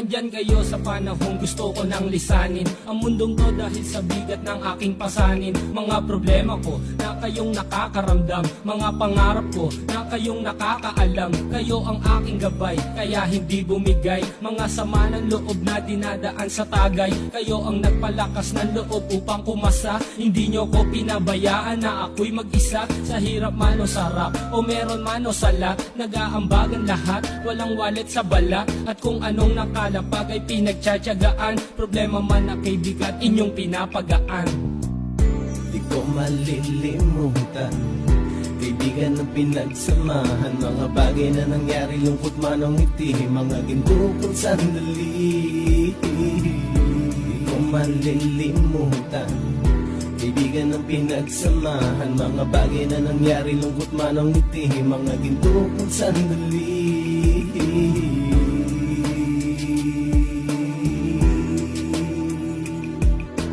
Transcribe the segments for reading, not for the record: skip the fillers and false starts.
Andyan kayo sa panahong gusto ko nang lisanin ang mundong to dahil sa bigat ng aking pasanin. Mga problema ko na kayong nakakaramdam, mga pangarap ko na kayong nakakaalam. Kayo ang aking gabay, kaya hindi bumigay. Mga sama ng loob na dinadaan sa tagay. Kayo ang nagpalakas ng loob upang kumasa. Hindi nyo ko pinabayaan na ako'y mag-isa. Sa hirap man o sarap, o meron man o sala, nag-aambagan lahat, walang walet sa bala. At kung anong nakalapag ay pinagtsatsagaan, problema man na kay bigat inyong pinapagaan. Di ko malilimutan, kaibigan na pinagsamahan, mga bagay na nangyari, lungkot man o ngiti, mga ginto kong sandali. Di ko malilimutan, kaibigan ng pinagsamahan, mga bagay na nangyari, lungkot man o ngiti, mga ginto kong sandali.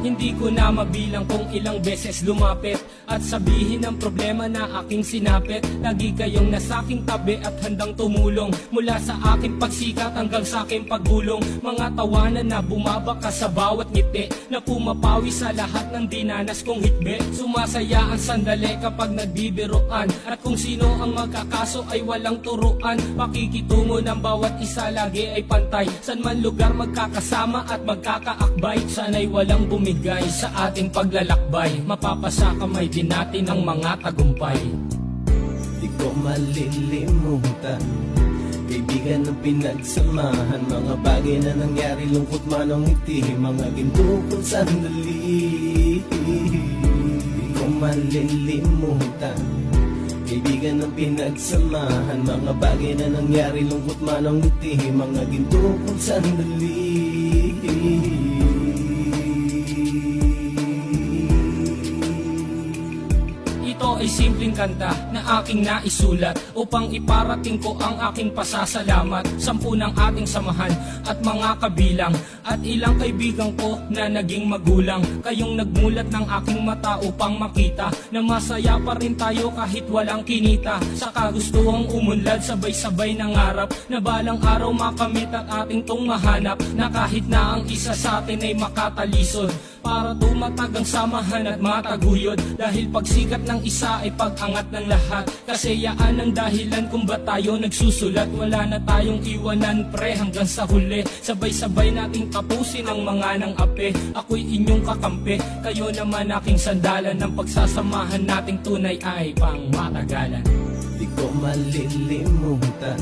Hindi ko na mabilang kung ilang beses lumapit at sabihin ang problema na aking sinapit. Lagi kayong nasa aking tabi at handang tumulong, mula sa aking pagsikat hanggang sa aking paggulong. Mga tawanan na bumabaka sa bawat ngiti, na pumapawi sa lahat ng dinanas kong hitbe. Sumasaya ang sandali kapag nagbibiroan, at kung sino ang magkakaso ay walang turuan. Pakikitungo ng bawat isa lagi ay pantay, san man lugar magkakasama at magkakaakbay. Sana'y walang bumigay sa ating paglalakbay, mapapasa kamay din natin ang mga tagumpay. Di ko malilimutan, kaibigan ng pinagsamahan, mga bagay na nangyari, lungkot man o ngiti, mga ginto kong sandali. Di ko malilimutan, kaibigan ng pinagsamahan, mga bagay na nangyari, lungkot man o ngiti, mga ginto kong sandali. Ito ay simpleng kanta na aking naisulat upang iparating ko ang aking pasasalamat. 10 ng ating samahan at mga kabilang, at ilang kaibigan ko na naging magulang. Kayong nagmulat ng aking mata upang makita na masaya pa rin tayo kahit walang kinita. Sa kagustuhang umunlad, sabay-sabay nangarap na balang araw makamit at ating tong mahanap, na kahit na ang isa sa atin ay makatalisod, para tumatag ang samahan at mataguyod. Dahil pagsikat ng isa ay pag-angat ng lahat, kasi yaan ang dahilan kung ba't tayo nagsusulat. Wala na tayong iwanan pre hanggang sa huli, sabay-sabay nating tapusin ang mga nang ape. Ako'y inyong kakampi, kayo naman aking sandalan, ng pagsasamahan nating tunay ay pang matagalan. Di ko malilimutan,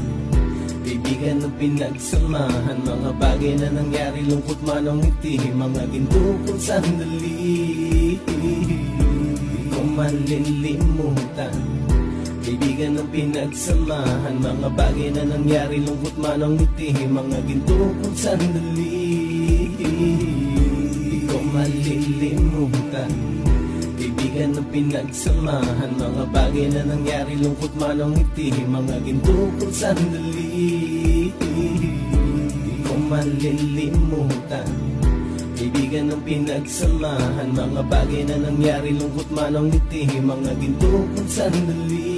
kaibigan ng pinagsamahan, mga bagay na nangyari, lungkot man o ngiti, mga ginto kong sandali. Di ko malilimutan, kaibigan ng pinagsamahan, mga bagay na nangyari, lungkot man o ngiti, mga ginto kong sandali. Di ko malilimutan, kaibigan ng pinagsamahan, mga bagay na nangyari, lungkot man o ngiti, mga ginto kong sandali. Di ko malilimutan, kaibigan ng pinagsamahan, mga bagay na nangyari, lungkot man o ngiti, mga ginto kong sandali.